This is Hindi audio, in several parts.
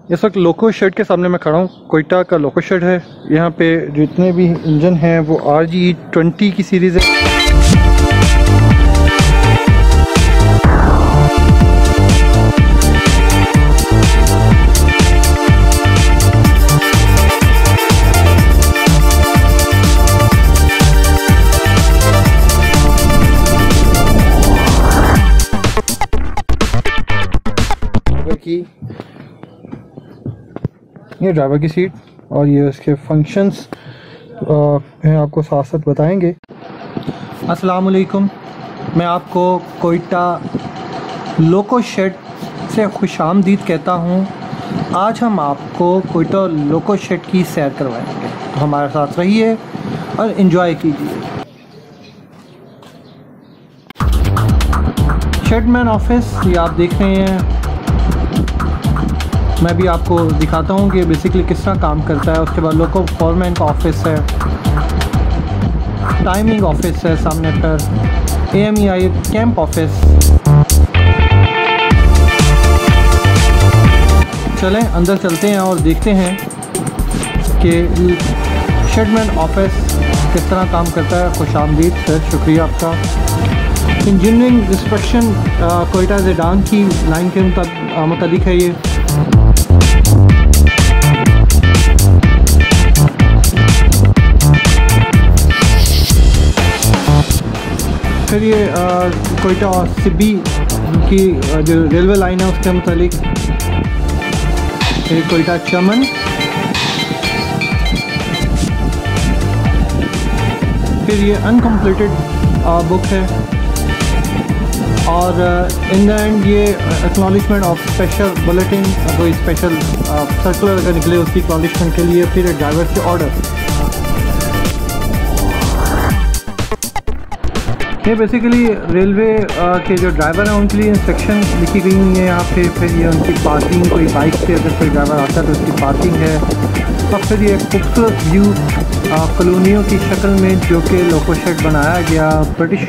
इस वक्त लोको शेड के सामने मैं खड़ा हूँ। कोयटा का लोको शेड है। यहाँ पे जितने भी इंजन हैं वो RG20 की सीरीज़ है। ये ड्राइवर की सीट और ये उसके फंक्शंस आपको साथ साथ बताएंगे। अस्सलाम वालेकुम, मैं आपको कोयटा लोको शेड से खुशामदीद कहता हूँ। आज हम आपको कोयटा लोको शेड की सैर करवाएंगे, तो हमारे साथ रहिए और इन्जॉय कीजिए। शेडमैन ऑफिस ये आप देख रहे हैं। मैं भी आपको दिखाता हूँ कि बेसिकली किस तरह काम करता है। उसके बाद लोको फॉरमैन का ऑफिस है, टाइमिंग ऑफिस है सामने पर, AMEI कैंप ऑफिस। चलें अंदर चलते हैं और देखते हैं कि शेडमैन ऑफिस किस तरह काम करता है। खुशामदीद सर, शुक्रिया आपका। इंजीनियरिंग इंस्पेक्शन कोयटा ज़ेडान की लाइन के मुताबिक है ये। फिर ये कोयटा सिब्बी की जो रेलवे लाइन है उसके मुतालिक। ये कोयटा चमन, फिर ये अनकम्प्लीटेड बुक है। और इन द एंड ये एक्नॉलेजमेंट ऑफ स्पेशल बुलेटिन, कोई स्पेशल सर्कुलर अगर निकले उसकी एक्नॉलेजमेंट के लिए। फिर ड्राइवर के ऑर्डर। ये बेसिकली रेलवे के जो ड्राइवर हैं उनके लिए इंस्ट्रक्शन लिखी गई हुई है यहाँ पे। फिर ये उनकी पार्किंग, कोई बाइक से अगर कोई ड्राइवर आता है तो उसकी पार्किंग है। और फिर ये खूबसूरत व्यू कॉलोनियों की शक्ल में जो कि लोको शेड बनाया गया ब्रिटिश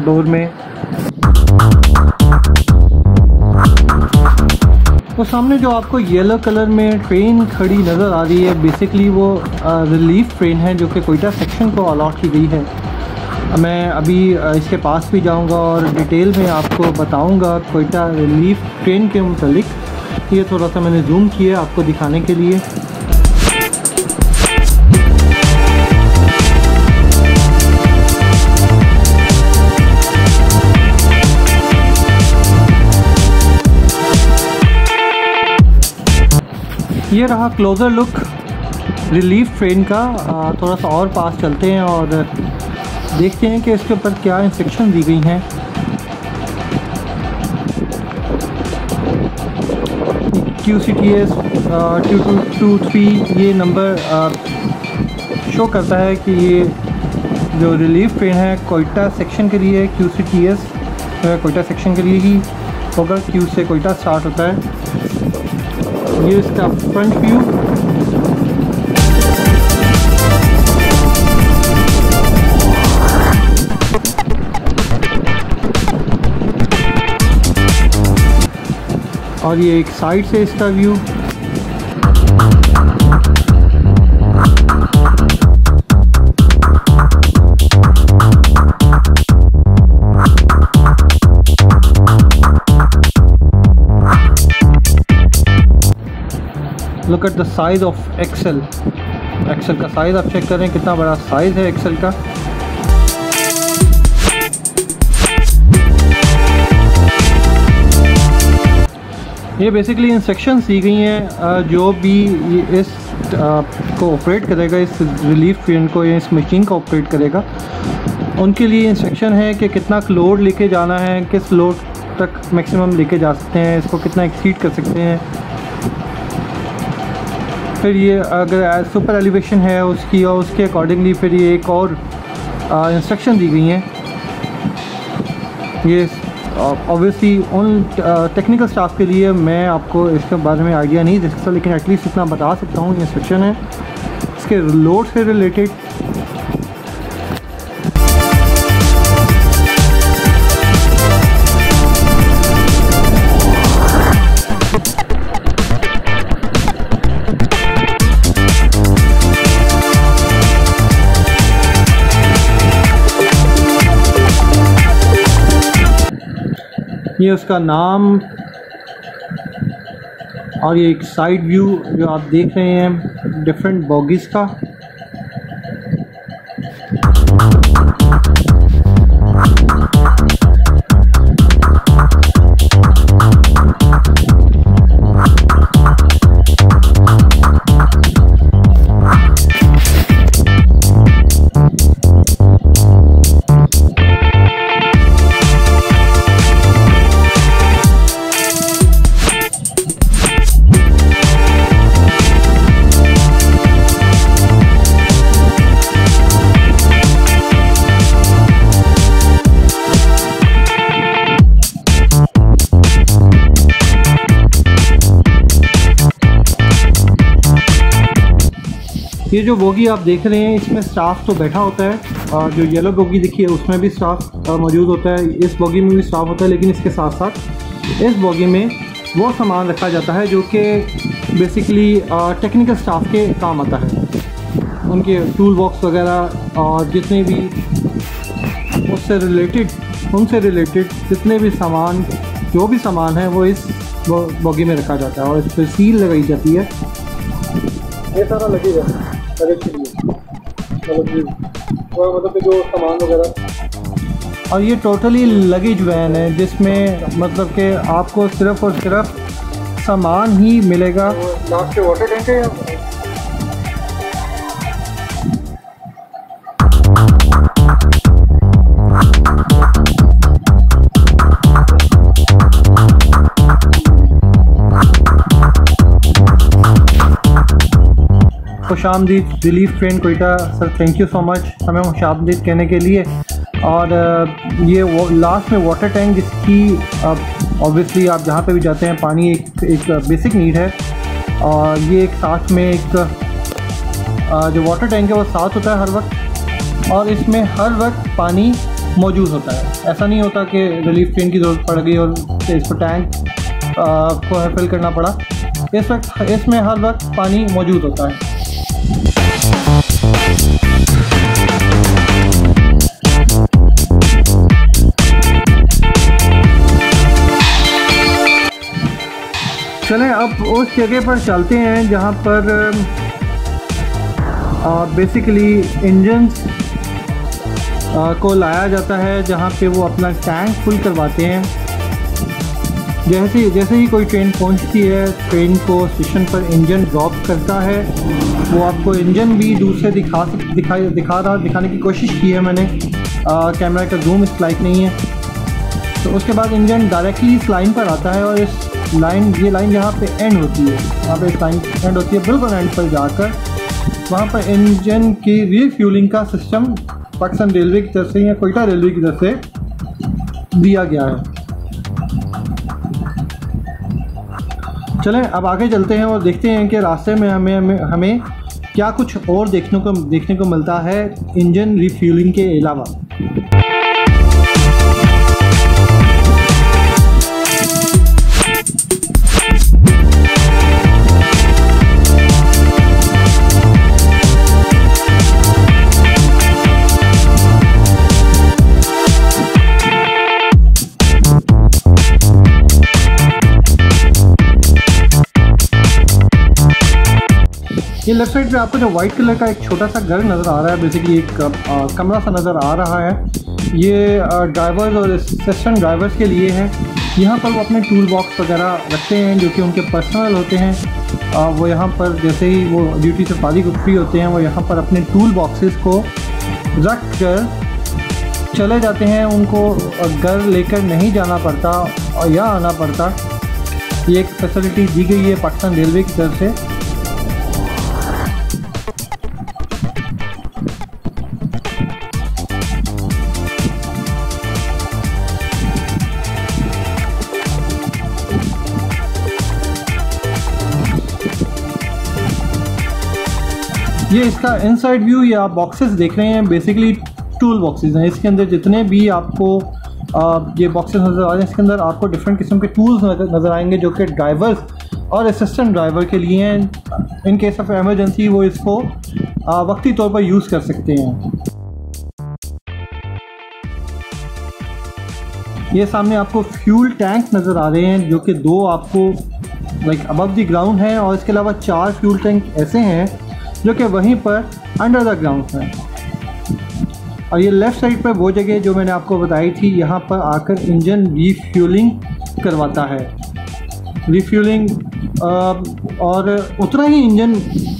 दौर में। तो सामने जो आपको येलो कलर में ट्रेन खड़ी नज़र आ रही है, बेसिकली वो रिलीफ ट्रेन है जो कि कोयटा सेक्शन को अलॉट की गई है। मैं अभी इसके पास भी जाऊंगा और डिटेल में आपको बताऊंगा कोयटा रिलीफ ट्रेन के मुतालिक। ये थोड़ा सा मैंने जूम किया आपको दिखाने के लिए। ये रहा क्लोज़र लुक रिलीफ ट्रेन का। थोड़ा सा और पास चलते हैं और देखते हैं कि इसके ऊपर क्या इंस्ट्रक्शन दी गई हैं। QCTS 2223 ये नंबर शो करता है कि ये जो रिलीफ ट्रेन है कोयटा सेक्शन के लिए। QCTS कोयटा सेक्शन के लिए ही होगा। Q से कोयटा स्टार्ट होता है। ये इसका फ्रंट व्यू। और ये एक साइड से इसका व्यू। Look at the size of axle. Axle का साइज आप चेक करें कितना बड़ा साइज है एक्सेल का। ये बेसिकली इंस्ट्रक्शंस दी गई हैं जो भी इस को ऑपरेट करेगा, इस रिलीफ ट्रेन को या इस मशीन को ऑपरेट करेगा, उनके लिए इंस्ट्रक्शन है कि कितना लोड लेके जाना है, किस लोड तक मैक्सिमम लेके जा सकते हैं, इसको कितना एक्सीड कर सकते हैं। फिर ये अगर सुपर एलिवेशन है उसकी और उसके अकॉर्डिंगली फिर ये एक और इंस्ट्रक्शन दी गई हैं। ये ऑब्वियसली उन टेक्निकल स्टाफ के लिए मैं आपको इसके बारे में आइडिया नहीं दे सकता, लेकिन एटलीस्ट इतना बता सकता हूँ ये इंस्ट्रक्शन है इसके लोड से रिलेटेड। ये उसका नाम और ये एक साइड व्यू जो आप देख रहे हैं डिफरेंट बॉगीज़ का। ये जो बोगी आप देख रहे हैं इसमें स्टाफ तो बैठा होता है, और जो येलो बोगी दिखी है उसमें भी स्टाफ मौजूद होता है, इस बोगी में भी स्टाफ होता है। लेकिन इसके साथ साथ इस बोगी में वो सामान रखा जाता है जो कि बेसिकली टेक्निकल स्टाफ के काम आता है। उनके टूल बॉक्स वगैरह और जितने भी उनसे रिलेटेड जितने भी सामान जो भी सामान है वो इस बोगी में रखा जाता है और इस पर सील लगाई जाती है। ये सारा लगेगा मतलब जो सामान वगैरह, और ये टोटली लगेज वैन है जिसमें मतलब कि आपको सिर्फ़ और सिर्फ सामान ही मिलेगा। लास्ट पे वाटर टैंक है। खुशामदीद relief train Quetta sir, thank you so much हमें खुशामदीद कहने के लिए। और ये वो लास्ट में वाटर टैंक जिसकी ऑब्वियसली आप जहाँ पे भी जाते हैं पानी एक बेसिक नीड है, और ये एक साथ में एक जो वाटर टैंक है वो साथ होता है हर वक्त, और इसमें हर वक्त पानी मौजूद होता है। ऐसा नहीं होता कि रिलीफ ट्रेन की ज़रूरत पड़ गई और इसको टैंक को फिल करना पड़ा। इस वक्त इसमें हर वक्त पानी मौजूद होता है। चलें अब उस जगह पर चलते हैं जहाँ पर बेसिकली इंजन्स को लाया जाता है, जहाँ पे वो अपना टैंक फुल करवाते हैं। जैसे ही कोई ट्रेन पहुँचती है, ट्रेन को स्टेशन पर इंजन ड्रॉप करता है। वो आपको इंजन भी दूर से दिखाने की कोशिश की है मैंने, कैमरा का जूम इस लाइक नहीं है। तो उसके बाद इंजन डायरेक्टली इस लाइन पर आता है, और ये लाइन जहाँ पे एंड होती है, यहाँ पे इस लाइन एंड होती है, बिल्कुल एंड पर जाकर वहाँ पर इंजन की रीफ्यूलिंग का सिस्टम पाकिस्तान रेलवे की तरफ से या कोयटा रेलवे की तरफ से दिया गया है। चलें अब आगे चलते हैं और देखते हैं कि रास्ते में हमें क्या कुछ और देखने को मिलता है इंजन रिफ्यूलिंग के अलावा। ये लेफ्ट साइड पे आपको जो वाइट कलर का एक छोटा सा घर नज़र आ रहा है, बेसिकली एक कमरा सा नज़र आ रहा है, ये ड्राइवर्स और असिस्टेंट ड्राइवर्स के लिए है। यहाँ पर वो अपने टूल बॉक्स वगैरह रखते हैं जो कि उनके पर्सनल होते हैं। वो यहाँ पर जैसे ही वो ड्यूटी से फारिग फ्री होते हैं, वो यहाँ पर अपने टूल बॉक्सेस को रख कर चले जाते हैं। उनको घर लेकर नहीं जाना पड़ता और यहाँ आना पड़ता। ये एक फैसिलिटी दी गई है पाकिस्तान रेलवे की तरफ से। ये इसका इनसाइड व्यू, ये आप बॉक्सेस देख रहे हैं, बेसिकली टूल बॉक्सेस हैं। इसके अंदर जितने भी आपको ये बॉक्सेस नज़र आ रहे हैं, इसके अंदर आपको डिफरेंट किस्म के टूल्स नज़र आएंगे जो कि ड्राइवर्स और असिस्टेंट ड्राइवर के लिए हैं। इन केस ऑफ एमरजेंसी वो इसको वक्ती तौर पर यूज़ कर सकते हैं। ये सामने आपको फ्यूल टैंक नज़र आ रहे हैं जो कि 2 आपको लाइक अबव द ग्राउंड हैं, और इसके अलावा 4 फ्यूल टैंक ऐसे हैं जो कि वहीं पर अंडर द ग्राउंड हैं। और ये लेफ़्ट साइड पर वो जगह जो मैंने आपको बताई थी, यहाँ पर आकर इंजन रीफ्यूलिंग करवाता है। रिफ्यूलिंग और उतना ही इंजन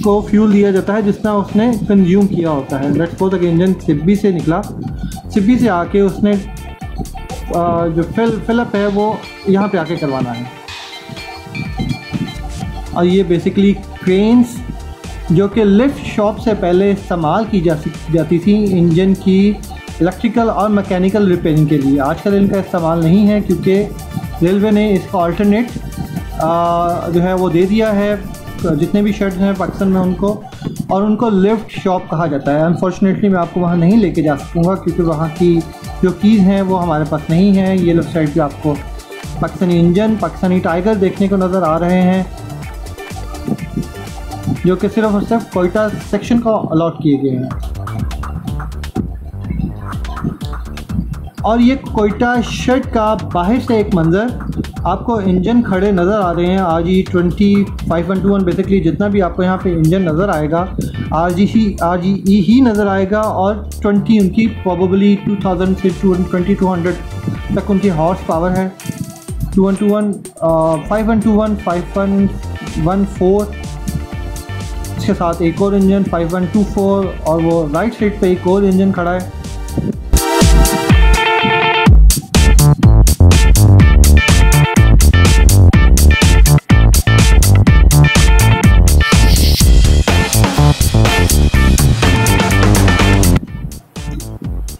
को फ्यूल दिया जाता है जितना उसने कंज्यूम किया होता है। लेट्स सपोज अगर इंजन सिब्बी से निकला, सिब्बी से आके उसने जो फिलअप है वो यहाँ पे आके करवाना है। और ये बेसिकली क्रेन्स जो कि लिफ्ट शॉप से पहले इस्तेमाल की जाती थी इंजन की इलेक्ट्रिकल और मैकेनिकल रिपेयरिंग के लिए। आजकल इनका इस्तेमाल नहीं है क्योंकि रेलवे ने इसका अल्टरनेट जो है वो दे दिया है जितने भी शेड्स हैं पाकिस्तान में उनको, और उनको लिफ्ट शॉप कहा जाता है। अनफॉर्चुनेटली मैं आपको वहाँ नहीं लेके जा सकूँगा क्योंकि वहाँ की जो कीज़ हैं वो हमारे पास नहीं है। ये लेफ्ट साइड पे आपको पाकिस्तानी इंजन, पाकिस्तानी टाइगर देखने को नज़र आ रहे हैं जो कि सिर्फ और सिर्फ कोयटा सेक्शन को अलॉट किए गए हैं। और ये कोयटा शेड का बाहर से एक मंज़र, आपको इंजन खड़े नज़र आ रहे हैं। RG20 5121 बेसिकली जितना भी आपको यहाँ पे इंजन नज़र आएगा RGE ही नज़र आएगा, और 20 उनकी प्रोबेबली 2000 से 2200 तक उनकी हॉर्स पावर है। 2121 5121 5114 इसके साथ एक और इंजन 5124, और वो राइट साइड पे एक और इंजन खड़ा है।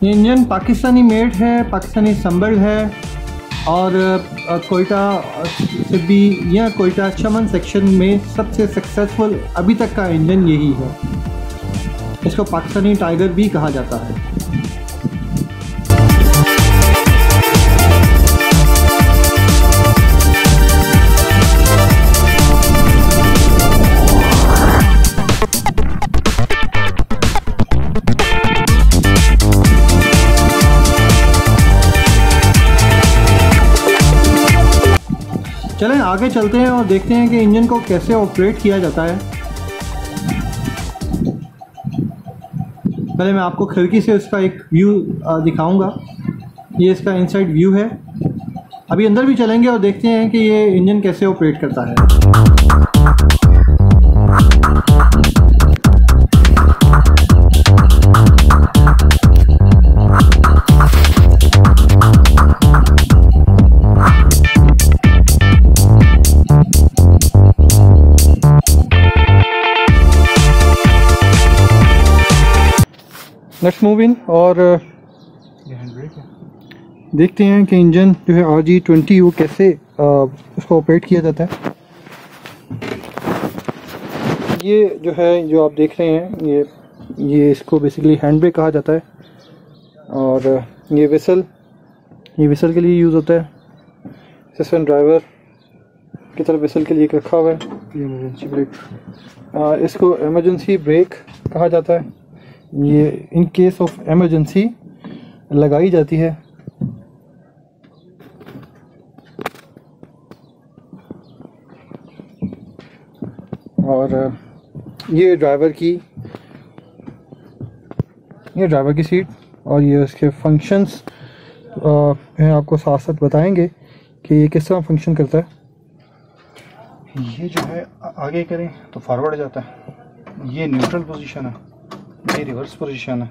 ये इंजन पाकिस्तानी मेड है, पाकिस्तानी संबल्ड है, और कोयटा सिब्बी या कोयटा चमन सेक्शन में सबसे सक्सेसफुल अभी तक का इंजन यही है। इसको पाकिस्तानी टाइगर भी कहा जाता है। चलें आगे चलते हैं और देखते हैं कि इंजन को कैसे ऑपरेट किया जाता है। पहले मैं आपको खिड़की से इसका एक व्यू दिखाऊंगा। ये इसका इनसाइड व्यू है। अभी अंदर भी चलेंगे और देखते हैं कि ये इंजन कैसे ऑपरेट करता है। लेट्स मूव इन और देखते हैं कि इंजन जो है RG20 वो कैसे उसको ऑपरेट किया जाता है। ये जो है जो आप देख रहे हैं ये इसको बेसिकली हैंड ब्रेक कहा जाता है, और ये विसल के लिए यूज़ होता है। असिस्टेंट ड्राइवर की तरफ विसल के लिए एक रखा हुआ है। ये इमरजेंसी ब्रेक, इसको इमरजेंसी ब्रेक कहा जाता है। ये इन केस ऑफ इमरजेंसी लगाई जाती है। और ये ड्राइवर की सीट, और ये उसके फंक्शंस आपको साथ साथ बताएंगे कि ये किस तरह फंक्शन करता है। ये जो है आगे करें तो फॉरवर्ड जाता है, ये न्यूट्रल पोजीशन है, ये रिवर्स पोजीशन है।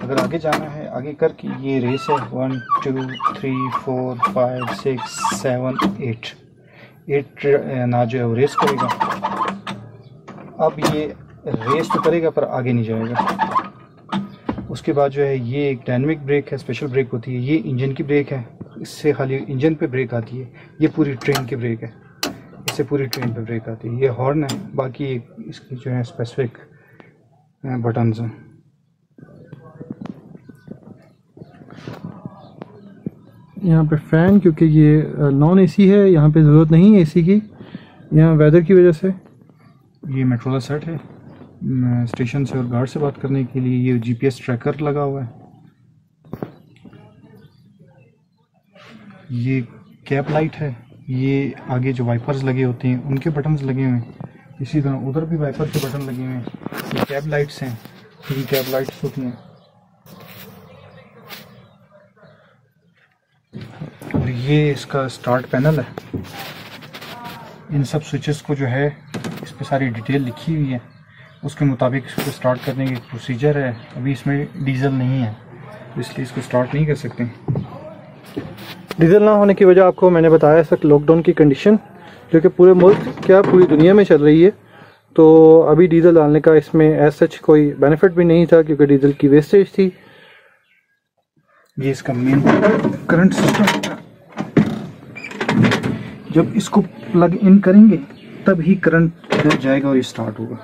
अगर आगे जाना है आगे करके ये रेस है 1 2 3 4 5 6 7 8 ना जो है वो रेस करेगा। अब ये रेस तो करेगा पर आगे नहीं जाएगा। उसके बाद जो है ये एक डायनेमिक ब्रेक है, स्पेशल ब्रेक होती है। ये इंजन की ब्रेक है, इससे खाली इंजन पे ब्रेक आती है। ये पूरी ट्रेन की ब्रेक है, इससे पूरी ट्रेन पे ब्रेक आती है। ये हॉर्न है, बाकी इसकी जो है स्पेसिफिक बटन्स हैं। यहाँ पे फ़ैन, क्योंकि ये नॉन एसी है, यहाँ पे ज़रूरत नहीं है एसी की, यहाँ वेदर की वजह से। ये मेट्रोला सेट है, स्टेशन से और गार्ड से बात करने के लिए। ये GPS ट्रैकर लगा हुआ है। ये कैप लाइट है, ये आगे जो वाइपर्स लगे होते हैं उनके बटन्स लगे हुए हैं, इसी तरह उधर भी वाइपर के बटन लगे हुए हैं। ये कैप लाइट्स हैं, ये कैप लाइट्स होती हैं। और ये इसका स्टार्ट पैनल है। इन सब स्विचेस को जो है इस पर सारी डिटेल लिखी हुई है, उसके मुताबिक इसको स्टार्ट करने की प्रोसीजर है। अभी इसमें डीजल नहीं है तो इसलिए इसको स्टार्ट नहीं कर सकते। डीजल ना होने की वजह आपको मैंने बताया, इस वक्त लॉकडाउन की कंडीशन जो कि पूरे मुल्क क्या पूरी दुनिया में चल रही है, तो अभी डीजल डालने का इसमें एज सच कोई बेनिफिट भी नहीं था क्योंकि डीजल की वेस्टेज थी। ये इसका मेन करंट सिस्टम, जब इसको प्लग इन करेंगे तब ही करंट जाएगा और ये स्टार्ट होगा।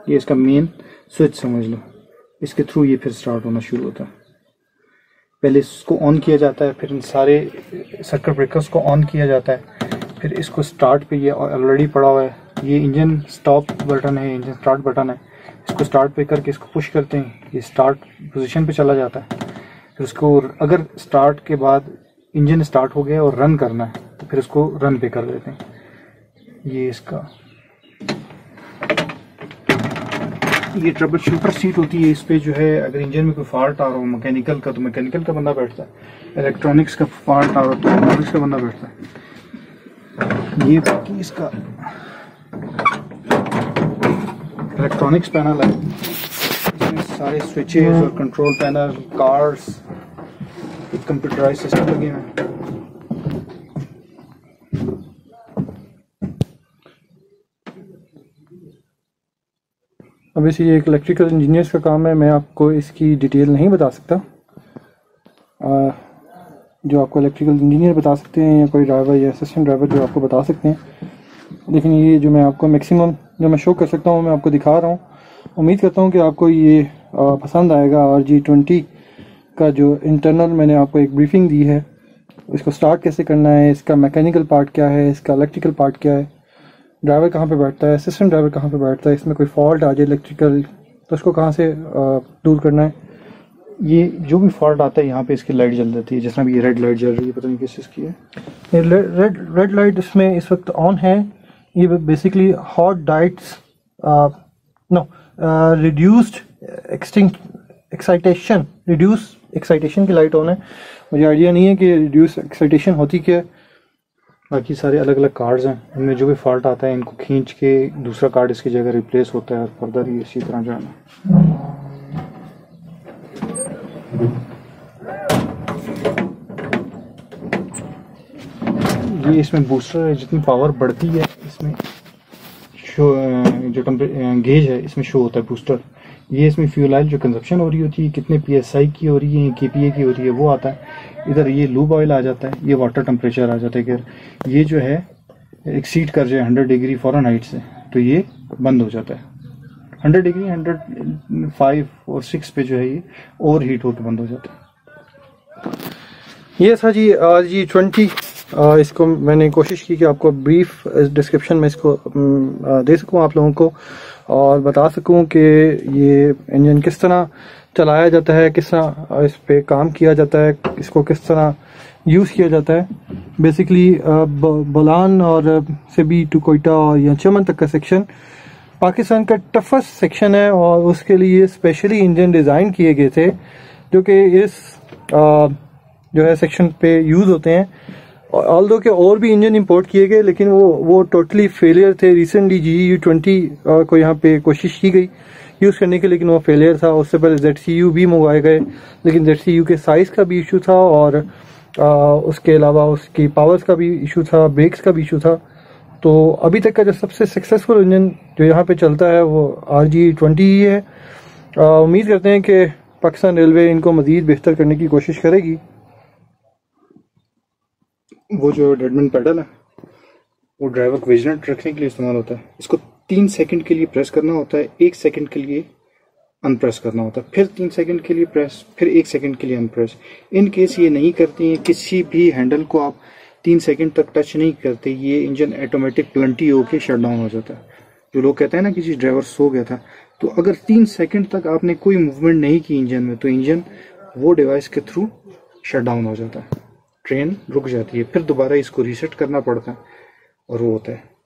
ये इसका मेन स्विच समझ लो, इसके थ्रू ये फिर स्टार्ट होना शुरू होता है। पहले इसको ऑन किया जाता है, फिर इन सारे सर्किट ब्रेकर्स को ऑन किया जाता है, फिर इसको स्टार्ट पे ये ऑलरेडी पड़ा हुआ है, ये इंजन स्टॉप बटन है, इंजन स्टार्ट बटन है। इसको स्टार्ट पे करके इसको पुश करते हैं, ये स्टार्ट पोजीशन पे चला जाता है। फिर उसको अगर स्टार्ट के बाद इंजन स्टार्ट हो गया और रन करना है तो फिर उसको रन पे कर देते हैं। ये इसका ये ट्रबल शूटर सीट होती है। इस पे जो है अगर इंजन में कोई फॉल्ट आ रहा हो मैकेनिकल का तो मैकेनिकल का बंदा बैठता है, इलेक्ट्रॉनिक्स का फॉल्ट आ रहा हो तो इलेक्ट्रॉनिक्स का बंदा बैठता है। ये बाकी इसका इलेक्ट्रॉनिक्स पैनल है, इसमें सारे स्विचेस और कंट्रोल पैनल, कार्ड्स, एक कंप्यूटराइज्ड सिस्टम लगे हैं। अब इसी एक इलेक्ट्रिकल इंजीनियर्स का काम है, मैं आपको इसकी डिटेल नहीं बता सकता। जो आपको इलेक्ट्रिकल इंजीनियर बता सकते हैं या कोई ड्राइवर या असिस्टेंट ड्राइवर जो आपको बता सकते हैं। लेकिन ये जो मैं आपको मैक्सिमम जो मैं शो कर सकता हूँ मैं आपको दिखा रहा हूँ। उम्मीद करता हूँ कि आपको ये पसंद आएगा। और G20 का जो इंटरनल मैंने आपको एक ब्रीफिंग दी है, इसको स्टार्ट कैसे करना है, इसका मैकेनिकल पार्ट क्या है, इसका इलेक्ट्रिकल पार्ट क्या है, ड्राइवर कहाँ पे बैठता है, असिस्टेंट ड्राइवर कहाँ पे बैठता है, इसमें कोई फॉल्ट आ जाए इलेक्ट्रिकल तो उसको कहाँ से दूर करना है। ये जो भी फॉल्ट आता है यहाँ पे इसकी लाइट जल जाती है, जिस तरह भी ये रेड लाइट जल रही है, पता नहीं किस चीज़ की है। ये रेड लाइट इसमें इस वक्त ऑन है। ये basically hot diets reduced excitation की लाइट ऑन है। मुझे आइडिया नहीं है कि रिड्यूस एक्साइटेशन होती क्या है। बाकी सारे अलग अलग कार्ड्स हैं, इनमें जो भी फॉल्ट आता है इनको खींच के दूसरा कार्ड इसकी जगह रिप्लेस होता है और फर्दर ये इसी तरह जाना। ये इसमें बूस्टर है, जितनी पावर बढ़ती है इसमें शो जो गेज है इसमें शो होता है बूस्टर। ये इसमें फ्यूल ऑयल जो कंजप्शन हो रही होती है, कितने PSI की हो रही है, KPA की हो रही है, वो आता है। इधर ये लूब ऑयल आ जाता है, ये वाटर टेम्परेचर आ जाता है। अगर ये जो है एक्सीड कर जाए 100 डिग्री फ़ारेनहाइट से तो ये बंद हो जाता है। 100 डिग्री 105 और 6 पे जो है ये ओवर हीट होकर बंद हो जाता है। ये था जी G20। इसको मैंने कोशिश की कि आपको ब्रीफ डिस्क्रिप्शन में इसको दे सकूं आप लोगों को और बता सकूं कि ये इंजन किस तरह चलाया जाता है, किस तरह इस पे काम किया जाता है, इसको किस तरह यूज़ किया जाता है। बेसिकली बोलान और सिबी टू कोयटा और या चमन तक का सेक्शन पाकिस्तान का टफेस्ट सेक्शन है और उसके लिए स्पेशली इंजन डिज़ाइन किए गए थे जो कि इस जो है सेक्शन पे यूज़ होते हैं। ऑल्दो के और भी इंजन इंपोर्ट किए गए लेकिन वो टोटली फेलियर थे। रिसेंटली G20 को यहाँ पे कोशिश की गई यूज़ करने की, लेकिन वो फेलियर था। उससे पहले ZCU भी मंगवाए गए लेकिन ZCU के साइज़ का भी इशू था और उसके अलावा उसकी पावर्स का भी इशू था, ब्रेक्स का भी इशू था। तो अभी तक का जो सबसे सक्सेसफुल इंजन जो यहाँ पे चलता है वो RG20 ही है। उम्मीद करते हैं कि पाकिस्तान रेलवे इनको मज़ीद बेहतर करने की कोशिश करेगी। वो जो डेडमैन पैडल है वो ड्राइवर को विजिलेंट रखने के लिए इस्तेमाल होता है। इसको 3 सेकंड के लिए प्रेस करना होता है, 1 सेकंड के लिए अनप्रेस करना होता है, फिर 3 सेकंड के लिए प्रेस, फिर 1 सेकंड के लिए अनप्रेस। इन केस ये नहीं करती हैं, किसी भी हैंडल को आप 3 सेकंड तक टच नहीं करते, ये इंजन ऑटोमेटिक प्लंटी होके शट डाउन हो जाता है। जो लोग कहते हैं ना किसी ड्राइवर सो गया था, तो अगर 3 सेकंड तक आपने कोई मूवमेंट नहीं की इंजन में तो इंजन वो डिवाइस के थ्रू शट डाउन हो जाता है। ट्रेन रुक जाती है, फिर दोबारा इसको रीसेट करना पड़ता है और वो होता है।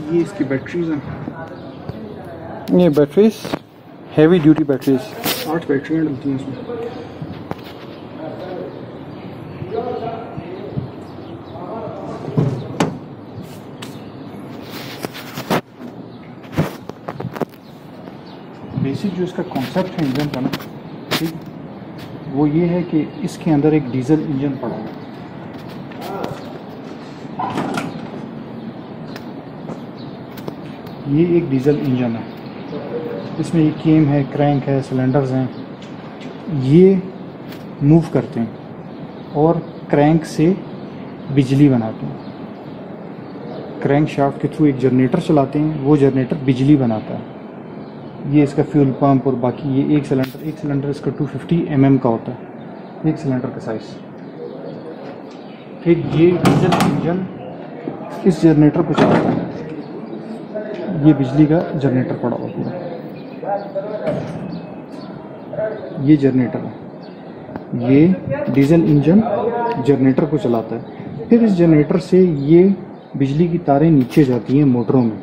ये इसकी बैटरीज हैं, ये बैटरीज हैवी ड्यूटी बैटरीज, 8 बैटरियाँ डलती हैं इसमें। बेसिक जो इसका कॉन्सेप्ट है इंजन का ना, ठीक, वो ये है कि इसके अंदर एक डीजल इंजन पड़ा है। ये एक डीजल इंजन है, इसमें ये केम है, क्रैंक है, सिलेंडर्स हैं, ये मूव करते हैं और क्रैंक से बिजली बनाते हैं। क्रैंक शाफ्ट के थ्रू एक जनरेटर चलाते हैं, वो जनरेटर बिजली बनाता है। ये इसका फ्यूल पंप और बाकी ये एक सिलेंडर इसका 250 mm का होता है, एक सिलेंडर का साइज। फिर ये डीजल इंजन इस जनरेटर को चलाता है, ये बिजली का जनरेटर पड़ा हुआ पूरा, ये जनरेटर है। ये डीजल इंजन जनरेटर को चलाता है, फिर इस जनरेटर से ये बिजली की तारें नीचे जाती हैं मोटरों में,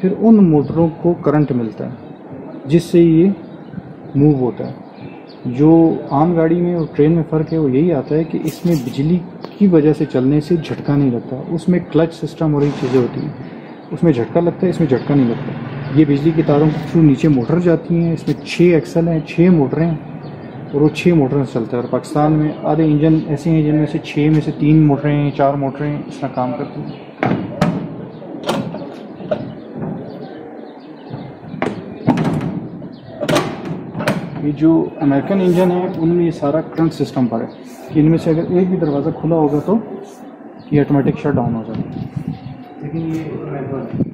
फिर उन मोटरों को करंट मिलता है जिससे ये मूव होता है। जो आम गाड़ी में और ट्रेन में फ़र्क है वो यही आता है कि इसमें बिजली की वजह से चलने से झटका नहीं लगता, उसमें क्लच सिस्टम और ये चीज़ें होती हैं, उसमें झटका लगता है, इसमें झटका नहीं लगता। ये बिजली की तारों के थ्रू नीचे मोटर जाती हैं, इसमें 6 एक्सल हैं, 6 मोटरें हैं और वो 6 मोटरों से चलता है। और पाकिस्तान में आधे इंजन ऐसे हैं जिनमें से 6 में से 3 मोटरें, 4 मोटरें इसका काम करती हैं। ये जो अमेरिकन इंजन है उनमें ये सारा करंट सिस्टम पर है कि इनमें से अगर एक भी दरवाज़ा खुला होगा तो ये ऑटोमेटिक शट डाउन हो जाता है, लेकिन ये मैनुअल है।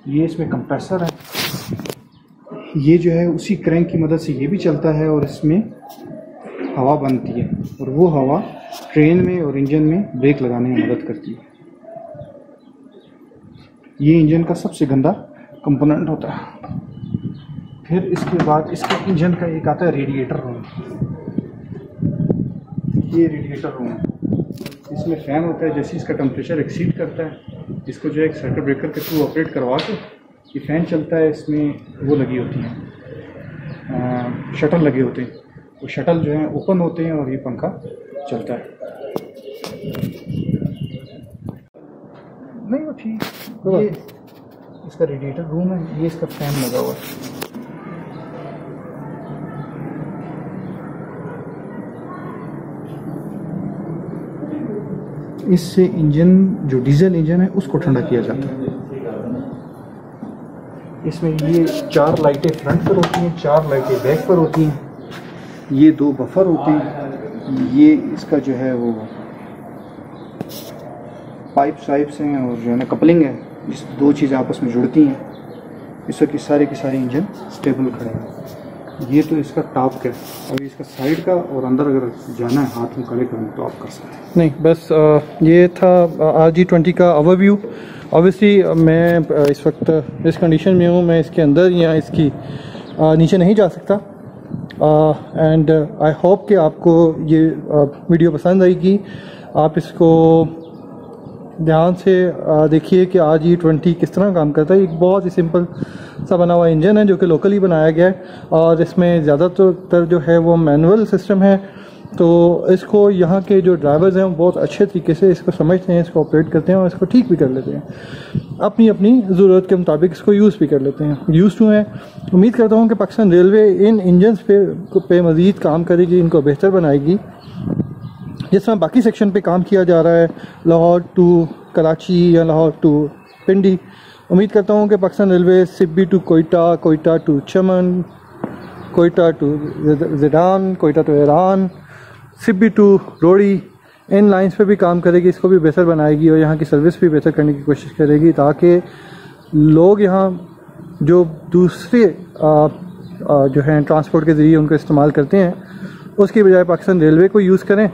ये इसमें कंप्रेसर है, ये जो है उसी क्रैंक की मदद से ये भी चलता है और इसमें हवा बनती है और वो हवा ट्रेन में और इंजन में ब्रेक लगाने में मदद करती है। ये इंजन का सबसे गंदा कंपोनेंट होता है। फिर इसके बाद इसके इंजन का एक आता है रेडिएटर रूम। ये रेडिएटर रूम है, इसमें फ़ैन होता है, जैसे इसका टेम्परेचर एक्सीड करता है इसको जो है एक सर्किट ब्रेकर के थ्रू ऑपरेट करवा के ये फ़ैन चलता है। इसमें वो लगी होती हैं, शटल लगे होते हैं, वो शटल जो है ओपन होते हैं और ये पंखा चलता है। नहीं वो ठीक, ये इसका रेडिएटर रूम है, ये इसका फ़ैन लगा हुआ है। इससे इंजन जो डीजल इंजन है उसको ठंडा किया जाता है। इसमें ये 4 लाइटें फ्रंट पर होती हैं, 4 लाइटें बैक पर होती हैं, ये 2 बफर होते हैं, ये इसका जो है वो पाइप्स हैं और जो है ना कपलिंग है, इस 2 चीज़ें आपस में जुड़ती हैं। इस वक्त सारे के सारे इंजन स्टेबल खड़े हैं। ये तो इसका टॉप का है, और इसका साइड का और अंदर अगर जाना है हाथ में खड़े करना तो आप कर सकते हैं। नहीं बस ये था RG20 का ओवरव्यू। ऑब्वियसली मैं इस वक्त इस कंडीशन में हूँ, मैं इसके अंदर या इसकी नीचे नहीं जा सकता। एंड आई होप कि आपको ये वीडियो पसंद आएगी। आप इसको ध्यान से देखिए कि RG20 किस तरह काम करता है। एक बहुत ही सिंपल सा बना हुआ इंजन है जो कि लोकली बनाया गया है, और इसमें ज़्यादातर जो है वो मैनुअल सिस्टम है। तो इसको यहाँ के जो ड्राइवर्स हैं वो बहुत अच्छे तरीके से इसको समझते हैं, इसको ऑपरेट करते हैं और इसको ठीक भी कर लेते हैं, अपनी अपनी ज़रूरत के मुताबिक इसको यूज़ भी कर लेते हैं, यूज़ टू हैं। उम्मीद करता हूँ कि पाकिस्तान रेलवे इन इंजन्स पे मज़ीद काम करेगी, इनको बेहतर बनाएगी। जिस तरह बाकी सेक्शन पे काम किया जा रहा है, लाहौर टू कराची या लाहौर टू पिंडी, उम्मीद करता हूँ कि Pakistan railway Sibi to Quetta, Quetta to Chaman, Quetta to Zidan, Quetta to Iran, Sibi to Rohri in lines पे भी काम करेगी, इसको भी बेहतर बनाएगी और यहाँ की सर्विस भी बेहतर करने की कोशिश करेगी, ताकि लोग यहाँ जो दूसरे जो हैं ट्रांसपोर्ट के ज़रिए उनको इस्तेमाल करते हैं उसकी बजाय पाकिस्तान रेलवे को यूज़ करें।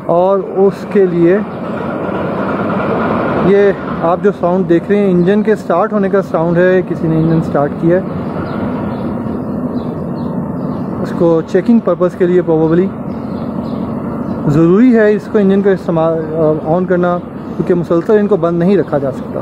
और उसके लिए ये आप जो साउंड देख रहे हैं इंजन के स्टार्ट होने का साउंड है, किसी ने इंजन स्टार्ट किया है, उसको चेकिंग पर्पस के लिए प्रोबेबली ज़रूरी है इसको इंजन का इस्तेमाल ऑन करना, क्योंकि मुसलसल इनको बंद नहीं रखा जा सकता।